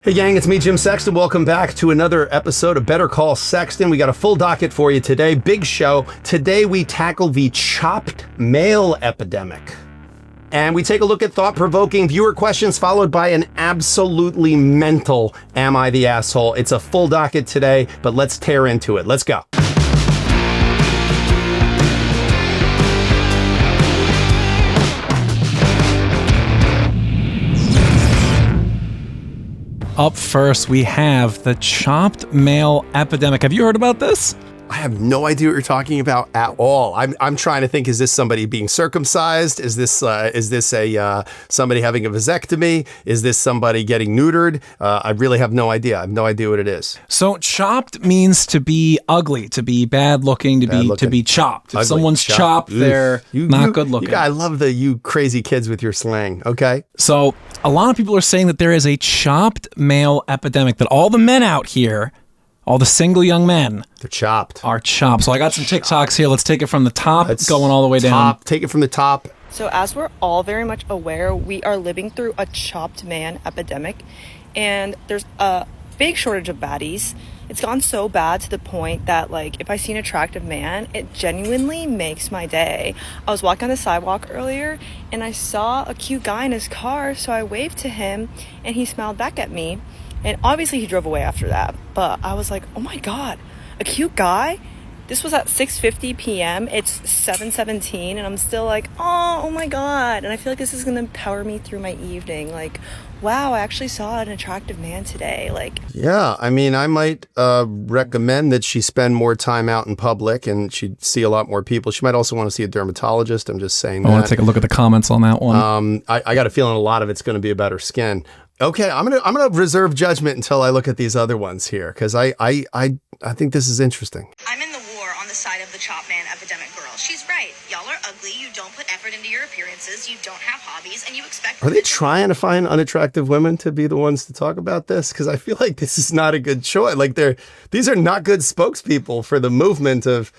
Hey gang, it's me, Jim Sexton. Welcome back to another episode of Better Call Sexton. We got a full docket for you today. Big show. Today we tackle the chopped male epidemic. And we take a look at thought-provoking viewer questions followed by an absolutely mental Am I the Asshole? It's a full docket today, but let's tear into it. Let's go. Up first, we have the chopped male epidemic. Have you heard about this? I have no idea what you're talking about at all. I'm trying to think, is this somebody being circumcised? Is this somebody having a vasectomy? Is this somebody getting neutered? I really have no idea. I have no idea what it is. So chopped means to be ugly, to be bad looking, to be chopped. If someone's chopped, they're not good looking. I love you crazy kids with your slang, okay? So a lot of people are saying that there is a chopped male epidemic, that all the men out here, all the single young men, they're chopped. Are chopped. So I got some TikToks here. Let's take it from the top, going all the way down. Take it from the top. So as we're all very much aware, we are living through a chopped man epidemic, and there's a big shortage of baddies. It's gone so bad to the point that, like, if I see an attractive man, it genuinely makes my day. I was walking on the sidewalk earlier, and I saw a cute guy in his car, so I waved to him, and he smiled back at me. And obviously he drove away after that. But I was like, oh my God, a cute guy? This was at 6:50 p.m. It's 7:17 and I'm still like, oh my God. And I feel like this is going to power me through my evening. Like, wow, I actually saw an attractive man today. Like, yeah, I mean, I might recommend that she spend more time out in public and she'd see a lot more people. She might also want to see a dermatologist. I'm just saying that. I want to take a look at the comments on that one. I got a feeling a lot of it's going to be about her skin. Okay, I'm gonna reserve judgment until I look at these other ones here, because I think this is interesting. I'm in the war on the side of the chop man epidemic girl. She's right. Y'all are ugly. You don't put effort into your appearances. You don't have hobbies, and you expect. Are they trying to find unattractive women to be the ones to talk about this? Because I feel like this is not a good choice. Like these are not good spokespeople for the movement of.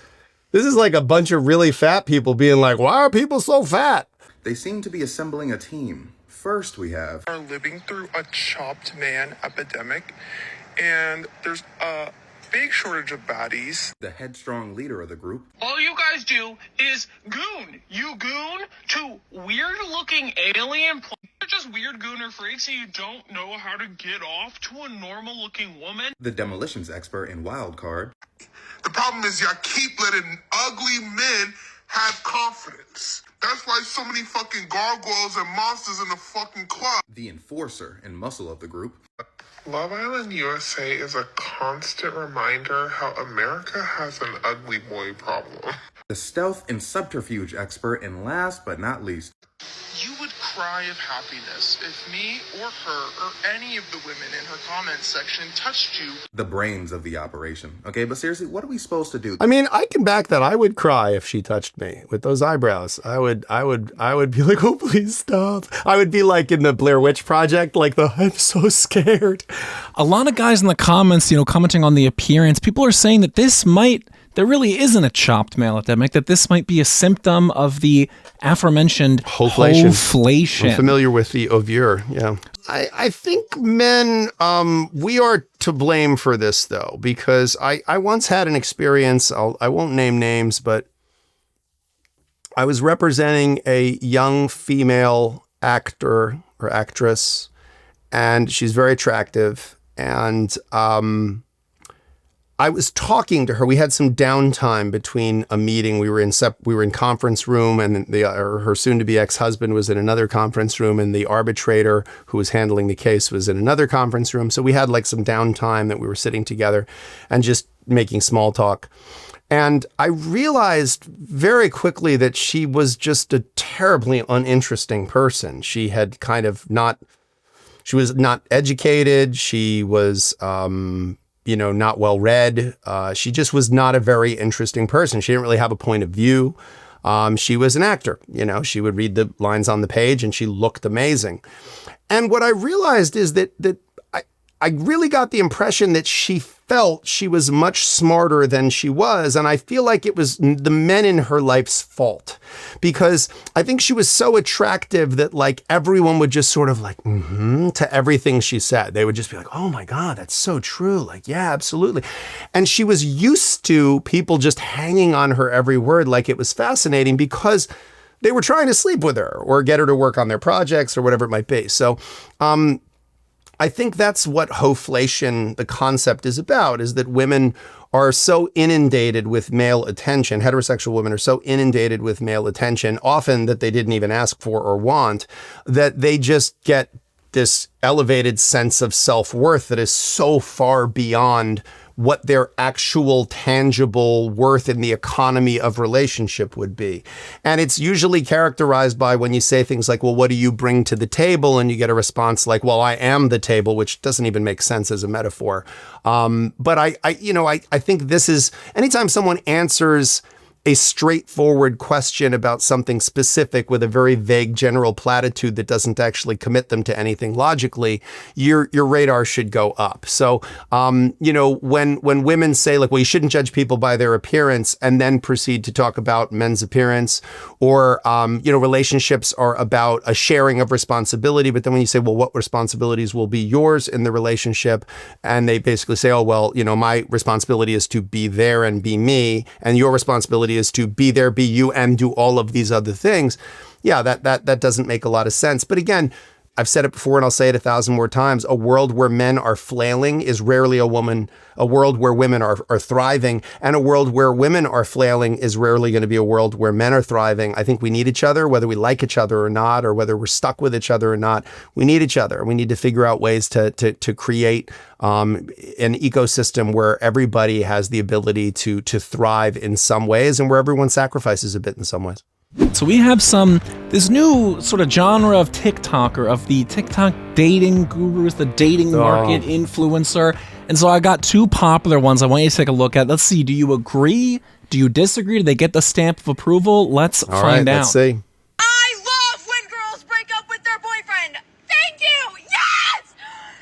This is like a bunch of really fat people being like, "Why are people so fat?" They seem to be assembling a team. First, we have are living through a chopped man epidemic, and there's a big shortage of baddies. The headstrong leader of the group. All you guys do is goon. You goon to weird-looking alien You're just weird gooner freaks and you don't know how to get off to a normal-looking woman. The demolitions expert in Wildcard. The problem is y'all keep letting ugly men have confidence. That's why so many fucking gargoyles and monsters in the fucking club. The enforcer and muscle of the group. Love Island USA is a constant reminder how America has an ugly boy problem. The stealth and subterfuge expert, and last but not least, you would cry of happiness if me or her or any of the women in her comments section touched you. The brains of the operation. Okay, but seriously, what are we supposed to do? I mean, I can back that. I would cry if she touched me with those eyebrows. I would be like, oh, please stop. I would be like in the Blair Witch Project, like I'm so scared. A lot of guys in the comments, commenting on the appearance, people are saying that there really isn't a chopped male epidemic, that this might be a symptom of the aforementioned hoflation. I'm familiar with the ovure, yeah. I think men, we are to blame for this, though, because I once had an experience, I won't name names, but I was representing a young female actor or actress, and she's very attractive, and I was talking to her. We had some downtime between a meeting. We were in conference room, and her soon-to-be ex-husband was in another conference room, and the arbitrator who was handling the case was in another conference room. So we had like some downtime that we were sitting together and just making small talk. And I realized very quickly that she was just a terribly uninteresting person. She had she was not educated. She was, not well read. She just was not a very interesting person. She didn't really have a point of view. She was an actor. She would read the lines on the page and she looked amazing. And what I realized is that I really got the impression that she felt she was much smarter than she was. And I feel like it was the men in her life's fault, because I think she was so attractive that like everyone would just sort of like, to everything she said. They would just be like, oh my God, that's so true. Like, yeah, absolutely. And she was used to people just hanging on her every word like it was fascinating, because they were trying to sleep with her or get her to work on their projects or whatever it might be. So, I think that's what hoflation, the concept, is about, is that women are so inundated with male attention. Heterosexual women are so inundated with male attention, often that they didn't even ask for or want, that they just get this elevated sense of self-worth that is so far beyond what their actual tangible worth in the economy of relationship would be. And it's usually characterized by when you say things like, well, what do you bring to the table? And you get a response like, well, I am the table, which doesn't even make sense as a metaphor. But I think this is, anytime someone answers a straightforward question about something specific with a very vague general platitude that doesn't actually commit them to anything logically, your radar should go up. So, when women say like, well, you shouldn't judge people by their appearance, and then proceed to talk about men's appearance, or, relationships are about a sharing of responsibility. But then when you say, well, what responsibilities will be yours in the relationship? And they basically say, oh, well, my responsibility is to be there and be me, and your responsibility is to be there, be you, and do all of these other things. Yeah, that doesn't make a lot of sense. But again, I've said it before and I'll say it 1,000 more times. A world where men are flailing is rarely a world where women are thriving. And a world where women are flailing is rarely going to be a world where men are thriving. I think we need each other, whether we like each other or not, or whether we're stuck with each other or not. We need each other. We need to figure out ways to create an ecosystem where everybody has the ability to thrive in some ways, and where everyone sacrifices a bit in some ways. So we have this new sort of genre of TikToker, of the TikTok dating gurus, the dating market influencer. And so I got two popular ones I want you to take a look at. Let's see, do you agree? Do you disagree? Do they get the stamp of approval? Let's find out. Let's see. I love when girls break up with their boyfriend. Thank you. Yes.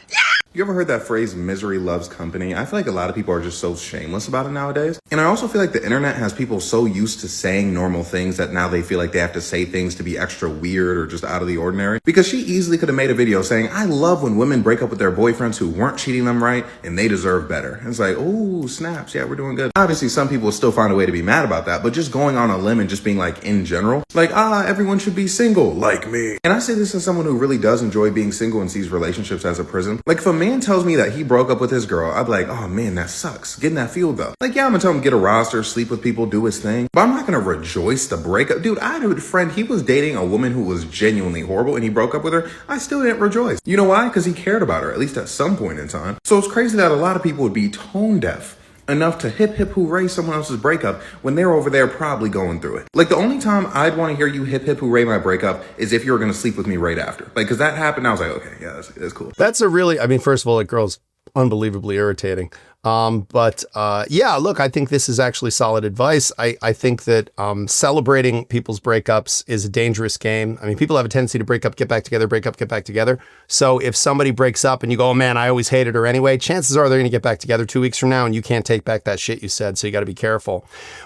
Yes. You ever heard that phrase, misery loves company? I feel like a lot of people are just so shameless about it nowadays. And I also feel like the internet has people so used to saying normal things that now they feel like they have to say things to be extra weird or just out of the ordinary. Because she easily could have made a video saying, I love when women break up with their boyfriends who weren't treating them right and they deserve better. And it's like, oh, snaps. Yeah, we're doing good. Obviously, some people will still find a way to be mad about that, but just going on a limb and just being like, in general, like, everyone should be single like me. And I say this as someone who really does enjoy being single and sees relationships as a prison. Like, if a man tells me that he broke up with his girl, I'd be like, oh man, that sucks. Get in that field though. Like, yeah, I'm gonna tell him get a roster, sleep with people, do his thing. But I'm not gonna rejoice the breakup. Dude, I had a friend, he was dating a woman who was genuinely horrible and he broke up with her. I still didn't rejoice. You know why? Because he cared about her, at least at some point in time. So it's crazy that a lot of people would be tone deaf enough to hip hip hooray someone else's breakup when they're over there probably going through it. Like, the only time I'd want to hear you hip hip hooray my breakup is if you were going to sleep with me right after. Like, because that happened, I was like, okay, yeah, that's cool. That's a really, first of all, like, girls, unbelievably irritating. Yeah, look, I think this is actually solid advice. I think that celebrating people's breakups is a dangerous game. People have a tendency to break up, get back together, break up, get back together. So if somebody breaks up and you go, oh man, I always hated her anyway, chances are they're going to get back together 2 weeks from now, and you can't take back that shit you said. So you got to be careful.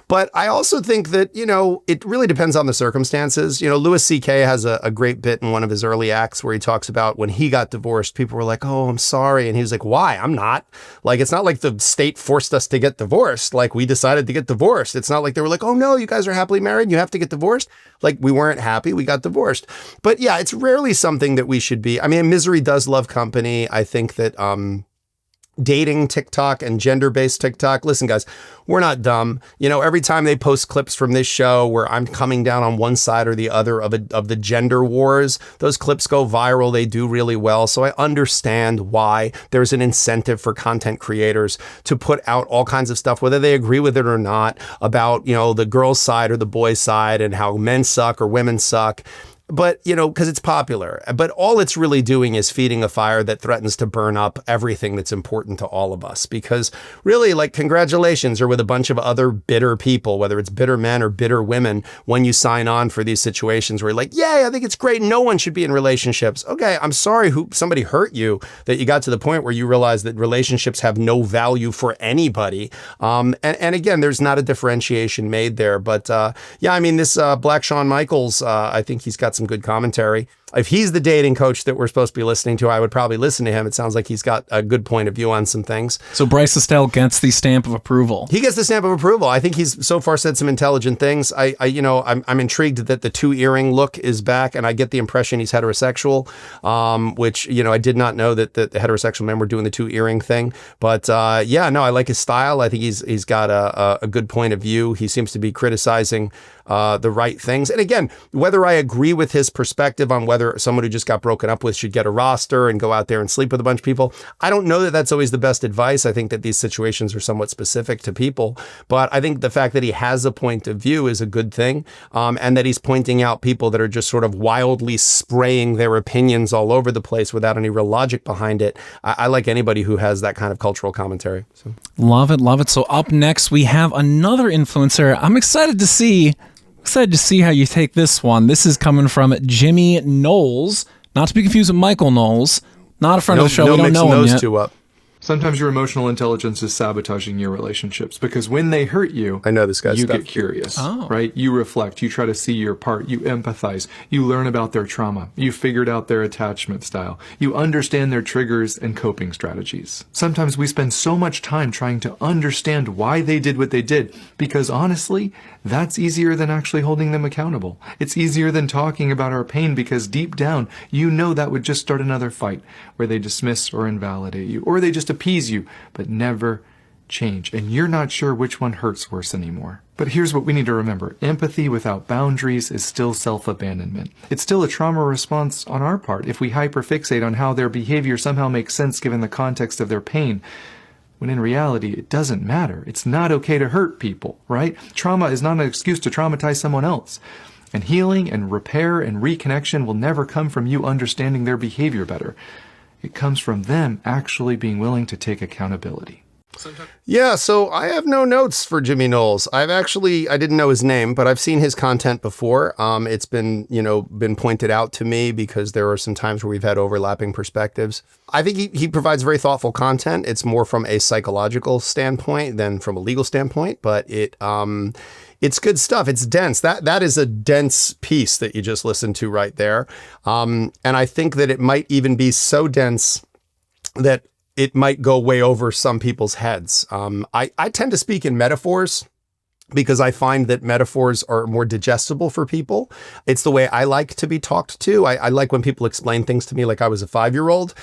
But I also think that, it really depends on the circumstances. Louis C.K. has a great bit in one of his early acts where he talks about when he got divorced, people were like, oh, I'm sorry. And he was like, why? I'm not. Like, it's not like the state forced us to get divorced. Like, we decided to get divorced. It's not like they were like, oh no, you guys are happily married, you have to get divorced. Like, we weren't happy, we got divorced. But yeah, it's rarely something that we should be. Misery does love company. I think that dating TikTok and gender-based TikTok. Listen, guys, we're not dumb. Every time they post clips from this show where I'm coming down on one side or the other of the gender wars, those clips go viral. They do really well. So I understand why there's an incentive for content creators to put out all kinds of stuff, whether they agree with it or not, about, the girl's side or the boy's side and how men suck or women suck. but, you know, because it's popular. But all it's really doing is feeding a fire that threatens to burn up everything that's important to all of us. Because really, like, congratulations are with a bunch of other bitter people, whether it's bitter men or bitter women, when you sign on for these situations where you're like, yay, I think it's great. No one should be in relationships. Okay, I'm sorry somebody hurt you, that you got to the point where you realize that relationships have no value for anybody. And again, there's not a differentiation made there. But yeah, I mean, this Black Shawn Michaels, I think he's got some good commentary. If he's the dating coach that we're supposed to be listening to, I would probably listen to him. It sounds like he's got a good point of view on some things. So Bryce Estelle gets the stamp of approval. He gets the stamp of approval. I think he's so far said some intelligent things. I'm intrigued that the 2 earring look is back, and I get the impression he's heterosexual, which, you know, I did not know that the heterosexual men were doing the 2 earring thing. But yeah, no, I like his style. I think he's got a good point of view. He seems to be criticizing the right things. And again, whether I agree with his perspective on whether someone who just got broken up with should get a roster and go out there and sleep with a bunch of people, I don't know that that's always the best advice. I think that these situations are somewhat specific to people. But I think the fact that he has a point of view is a good thing. And that he's pointing out people that are just sort of wildly spraying their opinions all over the place without any real logic behind it. I like anybody who has that kind of cultural commentary. So. Love it, love it. So up next, we have another influencer. I'm excited to see how you take this one. This is coming from Jimmy Knowles, not to be confused with Michael Knowles, not a friend of the show. We don't know him yet. Two up. Sometimes your emotional intelligence is sabotaging your relationships because when they hurt you, I know this guy's you stuff. get curious, right? You reflect, you try to see your part, you empathize, you learn about their trauma, you figured out their attachment style, you understand their triggers and coping strategies. Sometimes we spend so much time trying to understand why they did what they did because honestly, that's easier than actually holding them accountable. It's easier than talking about our pain because deep down, you know that would just start another fight where they dismiss or invalidate you, or they just appease you, but never change. And you're not sure which one hurts worse anymore. But here's what we need to remember. Empathy without boundaries is still self-abandonment. It's still a trauma response on our part if we hyperfixate on how their behavior somehow makes sense given the context of their pain. When in reality, it doesn't matter. It's not okay to hurt people, right? Trauma is not an excuse to traumatize someone else. And healing and repair and reconnection will never come from you understanding their behavior better. It comes from them actually being willing to take accountability. Yeah, so I have no notes for Jimmy Knowles. I didn't know his name, but I've seen his content before. It's been pointed out to me because there are some times where we've had overlapping perspectives. I think he provides very thoughtful content. It's more from a psychological standpoint than from a legal standpoint, but it's good stuff. It's dense. That is a dense piece that you just listened to right there. And I think that it might even be so dense that it might go way over some people's heads. I tend to speak in metaphors because I find that metaphors are more digestible for people. It's the way I like to be talked to. I like when people explain things to me like I was a 5-year-old,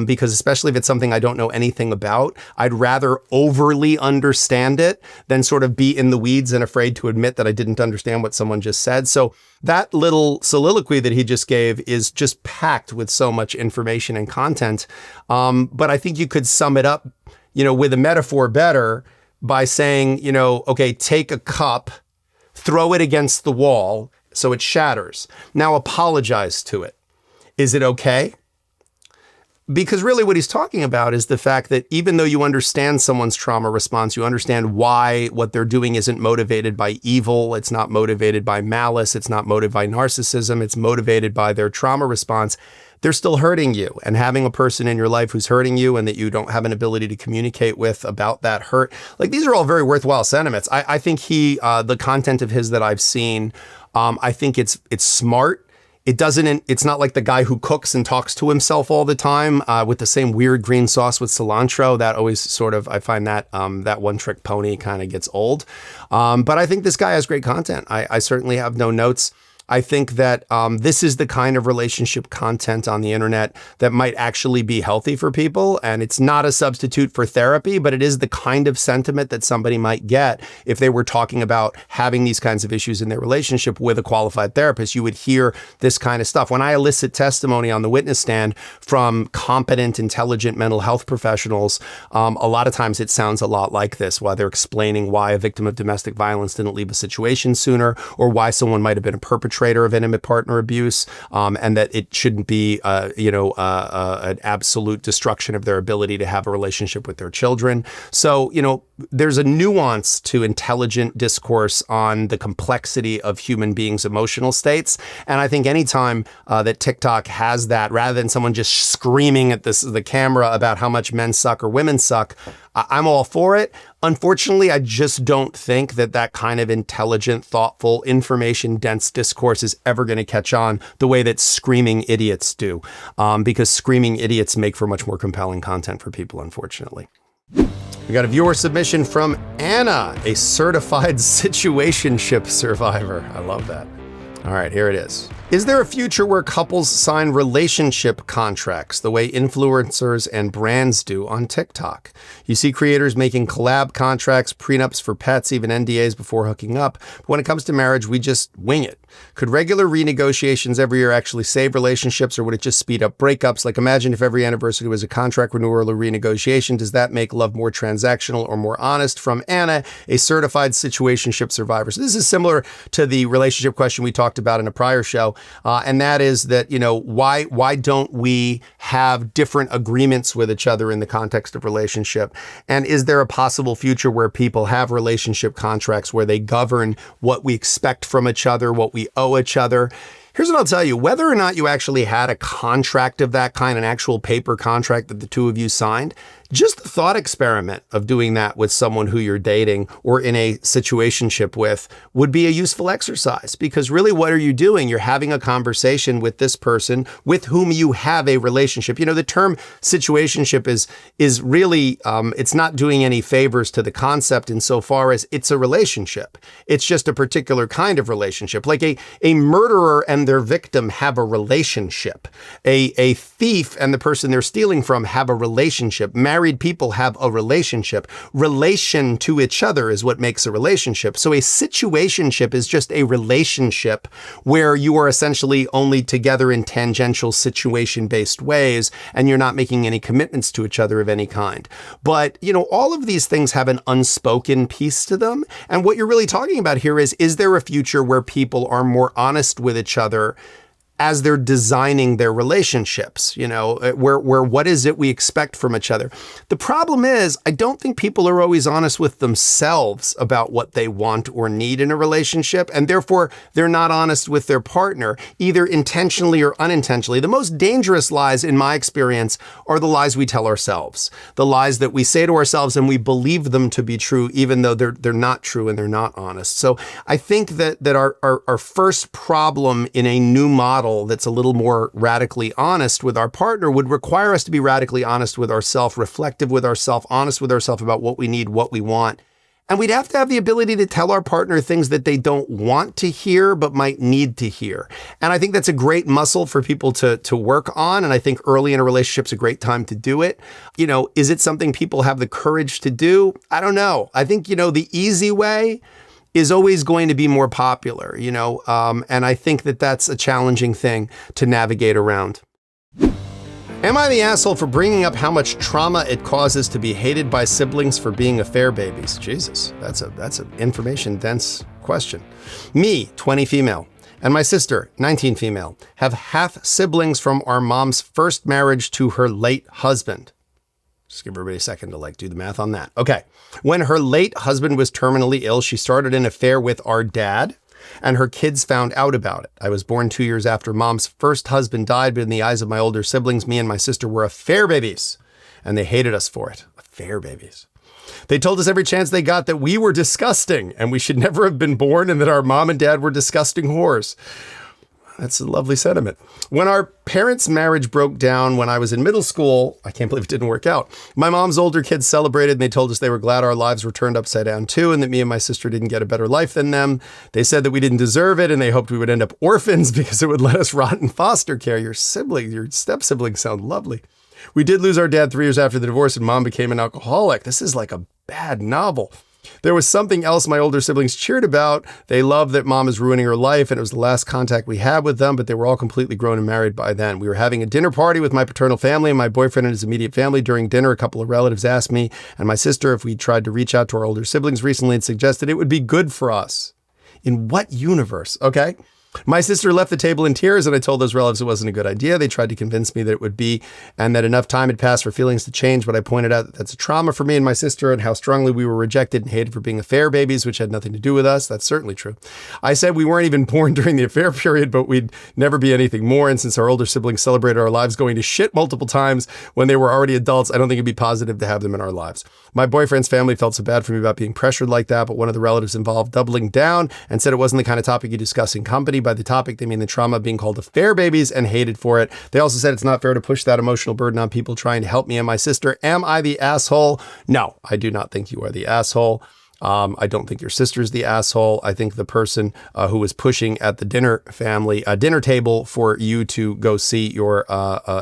because especially if it's something I don't know anything about, I'd rather overly understand it than sort of be in the weeds and afraid to admit that I didn't understand what someone just said. So that little soliloquy that he just gave is just packed with so much information and content. But I think you could sum it up, with a metaphor better by saying, okay, take a cup, throw it against the wall so it shatters. Now apologize to it. Is it okay? Because really what he's talking about is the fact that even though you understand someone's trauma response, you understand why what they're doing isn't motivated by evil, it's not motivated by malice, it's not motivated by narcissism, it's motivated by their trauma response, they're still hurting you. And having a person in your life who's hurting you and that you don't have an ability to communicate with about that hurt, like these are all very worthwhile sentiments. I think the content of his that I've seen, I think it's smart. It's not like the guy who cooks and talks to himself all the time with the same weird green sauce with cilantro. That always sort of, I find that that one trick pony kind of gets old. But I think this guy has great content. I certainly have no notes. I think that this is the kind of relationship content on the internet that might actually be healthy for people. And it's not a substitute for therapy, but it is the kind of sentiment that somebody might get if they were talking about having these kinds of issues in their relationship with a qualified therapist. You would hear this kind of stuff. When I elicit testimony on the witness stand from competent, intelligent mental health professionals, a lot of times it sounds a lot like this, while they're explaining why a victim of domestic violence didn't leave a situation sooner, or why someone might have been a perpetrator perpetrator of intimate partner abuse, and that it shouldn't be, an absolute destruction of their ability to have a relationship with their children. So, there's a nuance to intelligent discourse on the complexity of human beings' emotional states. And I think anytime that TikTok has that, rather than someone just screaming at the camera about how much men suck or women suck, I'm all for it. Unfortunately, I just don't think that kind of intelligent, thoughtful, information-dense discourse is ever going to catch on the way that screaming idiots do, because screaming idiots make for much more compelling content for people, unfortunately. We got a viewer submission from Anna, a certified situationship survivor. I love that. All right, here it is. Is there a future where couples sign relationship contracts the way influencers and brands do on TikTok? You see creators making collab contracts, prenups for pets, even NDAs before hooking up. But when it comes to marriage, we just wing it. Could regular renegotiations every year actually save relationships, or would it just speed up breakups? Like, imagine if every anniversary was a contract renewal or renegotiation. Does that make love more transactional or more honest? From Anna, a certified situationship survivor. So this is similar to the relationship question we talked about in a prior show. And that is that, why don't we have different agreements with each other in the context of relationship? And is there a possible future where people have relationship contracts where they govern what we expect from each other, what we owe each other? Here's what I'll tell you. Whether or not you actually had a contract of that kind, an actual paper contract that the two of you signed, just the thought experiment of doing that with someone who you're dating or in a situationship with would be a useful exercise. Because really, what are you doing? You're having a conversation with this person with whom you have a relationship. The term situationship is really, it's not doing any favors to the concept insofar as it's a relationship. It's just a particular kind of relationship. Like a murderer and their victim have a relationship. A thief and the person they're stealing from have a relationship. Married people have a relationship. Relation to each other is what makes a relationship. So a situationship is just a relationship where you are essentially only together in tangential situation-based ways, and you're not making any commitments to each other of any kind. But, all of these things have an unspoken piece to them. And what you're really talking about here is there a future where people are more honest with each other as they're designing their relationships, where what is it we expect from each other? The problem is, I don't think people are always honest with themselves about what they want or need in a relationship, and therefore they're not honest with their partner, either intentionally or unintentionally. The most dangerous lies, in my experience, are the lies we tell ourselves, the lies that we say to ourselves and we believe them to be true, even though they're not true and they're not honest. So I think that our first problem in a new model that's a little more radically honest with our partner would require us to be radically honest with ourselves, reflective with ourselves, honest with ourselves about what we need, what we want. And we'd have to have the ability to tell our partner things that they don't want to hear, but might need to hear. And I think that's a great muscle for people to work on. And I think early in a relationship is a great time to do it. Is it something people have the courage to do? I don't know. I think, the easy way is always going to be more popular, and I think that's a challenging thing to navigate around. Am I the asshole for bringing up how much trauma it causes to be hated by siblings for being affair babies? Jesus, that's an information-dense question. Me, 20 female, and my sister, 19 female, have half siblings from our mom's first marriage to her late husband. Just give everybody a second to do the math on that. Okay. When her late husband was terminally ill, she started an affair with our dad, and her kids found out about it. I was born 2 years after mom's first husband died, but in the eyes of my older siblings, me and my sister were affair babies, and they hated us for it. Affair babies. They told us every chance they got that we were disgusting, and we should never have been born, and that our mom and dad were disgusting whores. That's a lovely sentiment. When our parents' marriage broke down when I was in middle school, I can't believe it didn't work out. My mom's older kids celebrated, and they told us they were glad our lives were turned upside down too, and that me and my sister didn't get a better life than them. They said that we didn't deserve it, and they hoped we would end up orphans because it would let us rot in foster care. Your step-siblings sound lovely. We did lose our dad 3 years after the divorce, and mom became an alcoholic. This is like a bad novel. There was something else my older siblings cheered about. They loved that mom is ruining her life, and it was the last contact we had with them, but they were all completely grown and married by then. We were having a dinner party with my paternal family and my boyfriend and his immediate family. During dinner, a couple of relatives asked me and my sister if we tried to reach out to our older siblings recently and suggested it would be good for us. In what universe? Okay. My sister left the table in tears, and I told those relatives it wasn't a good idea. They tried to convince me that it would be, and that enough time had passed for feelings to change, but I pointed out that that's a trauma for me and my sister, and how strongly we were rejected and hated for being affair babies, which had nothing to do with us. That's certainly true. I said we weren't even born during the affair period, but we'd never be anything more, and since our older siblings celebrated our lives going to shit multiple times when they were already adults, I don't think it'd be positive to have them in our lives. My boyfriend's family felt so bad for me about being pressured like that, but one of the relatives involved doubling down and said it wasn't the kind of topic you discuss in company. By the topic, they mean the trauma of being called affair babies and hated for it. They also said it's not fair to push that emotional burden on people trying to help me and my sister. Am I the asshole? No, I do not think you are the asshole. I don't think your sister's the asshole. I think the person who was pushing at the dinner table for you to go see your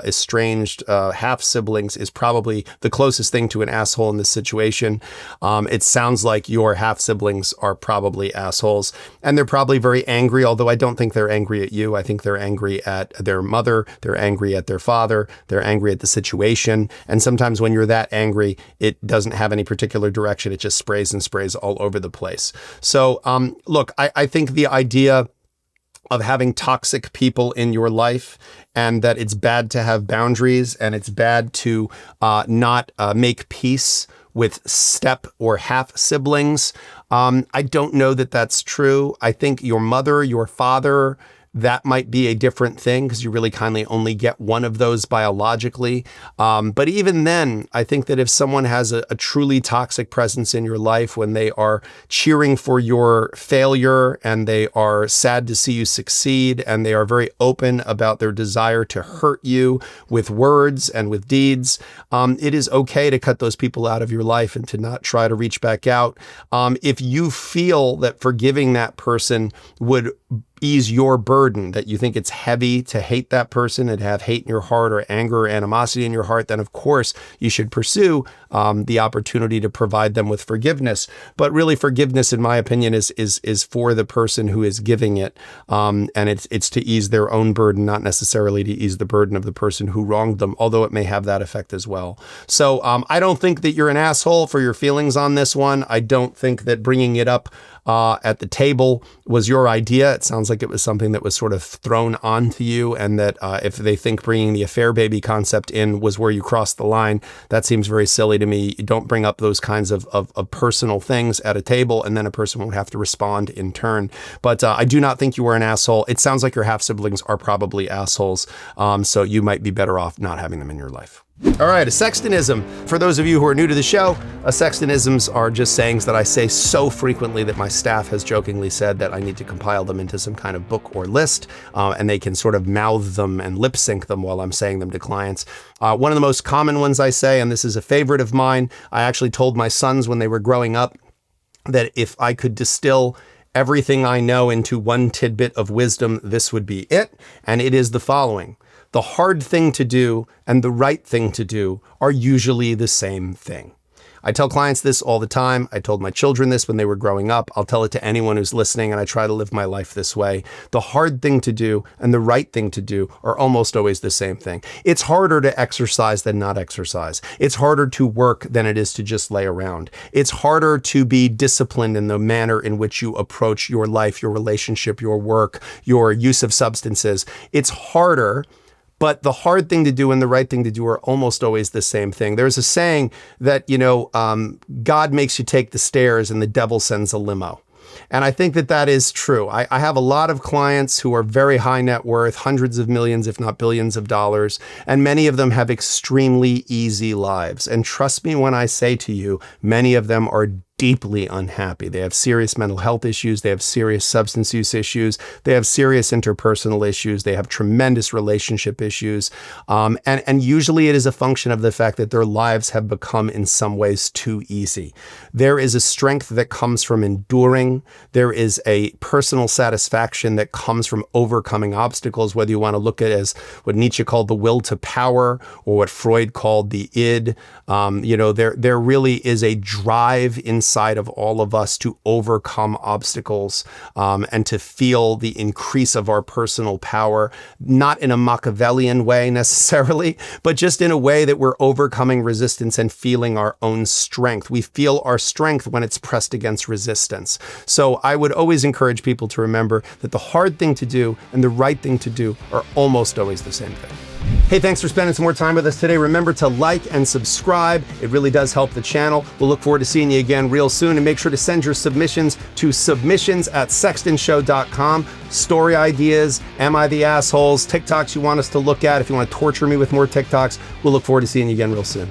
estranged half siblings is probably the closest thing to an asshole in this situation. It sounds like your half siblings are probably assholes, and they're probably very angry, although I don't think they're angry at you. I think they're angry at their mother. They're angry at their father. They're angry at the situation. And sometimes when you're that angry, it doesn't have any particular direction. It just sprays and sprays all over the place. So, look, I think the idea of having toxic people in your life, and that it's bad to have boundaries, and it's bad to not make peace with step or half siblings. I don't know that that's true. I think your mother, your father, that might be a different thing because you really kindly only get one of those biologically. But even then, I think that if someone has a truly toxic presence in your life, when they are cheering for your failure and they are sad to see you succeed and they are very open about their desire to hurt you with words and with deeds, it is okay to cut those people out of your life and to not try to reach back out. If you feel that forgiving that person would ease your burden, that you think it's heavy to hate that person and have hate in your heart or anger or animosity in your heart, then of course you should pursue the opportunity to provide them with forgiveness. But really, forgiveness, in my opinion, is for the person who is giving it, and it's to ease their own burden, not necessarily to ease the burden of the person who wronged them, although it may have that effect as well. So I don't think that you're an asshole for your feelings on this one. I don't think that bringing it up at the table was your idea. It sounds like it was something that was sort of thrown onto you, and that if they think bringing the affair baby concept in was where you crossed the line, that seems very silly to me. You don't bring up those kinds of personal things at a table, and then a person won't have to respond in turn. But I do not think you were an asshole. It sounds like your half siblings are probably assholes, so you might be better off not having them in your life. All right, a Sexton-ism. For those of you who are new to the show, Sexton-isms are just sayings that I say so frequently that my staff has jokingly said that I need to compile them into some kind of book or list, and they can sort of mouth them and lip sync them while I'm saying them to clients. One of the most common ones I say, and this is a favorite of mine, I actually told my sons when they were growing up that if I could distill everything I know into one tidbit of wisdom, this would be it, and it is the following. The hard thing to do and the right thing to do are usually the same thing. I tell clients this all the time. I told my children this when they were growing up. I'll tell it to anyone who's listening, and I try to live my life this way. The hard thing to do and the right thing to do are almost always the same thing. It's harder to exercise than not exercise. It's harder to work than it is to just lay around. It's harder to be disciplined in the manner in which you approach your life, your relationship, your work, your use of substances. It's harder. But the hard thing to do and the right thing to do are almost always the same thing. There's a saying that, God makes you take the stairs and the devil sends a limo. And I think that that is true. I have a lot of clients who are very high net worth, hundreds of millions, if not billions of dollars, and many of them have extremely easy lives. And trust me when I say to you, many of them are deeply unhappy. They have serious mental health issues. They have serious substance use issues. They have serious interpersonal issues. They have tremendous relationship issues. And usually it is a function of the fact that their lives have become in some ways too easy. There is a strength that comes from enduring. There is a personal satisfaction that comes from overcoming obstacles, whether you want to look at it as what Nietzsche called the will to power or what Freud called the id. There really is a drive inside inside of all of us to overcome obstacles and to feel the increase of our personal power, not in a Machiavellian way necessarily, but just in a way that we're overcoming resistance and feeling our own strength. We feel our strength when it's pressed against resistance. So I would always encourage people to remember that the hard thing to do and the right thing to do are almost always the same thing. Hey, thanks for spending some more time with us today. Remember to like and subscribe. It really does help the channel. We'll look forward to seeing you again real soon. And make sure to send your submissions to submissions@sextonshow.com. Story ideas, am I the assholes, TikToks you want us to look at. If you want to torture me with more TikToks, we'll look forward to seeing you again real soon.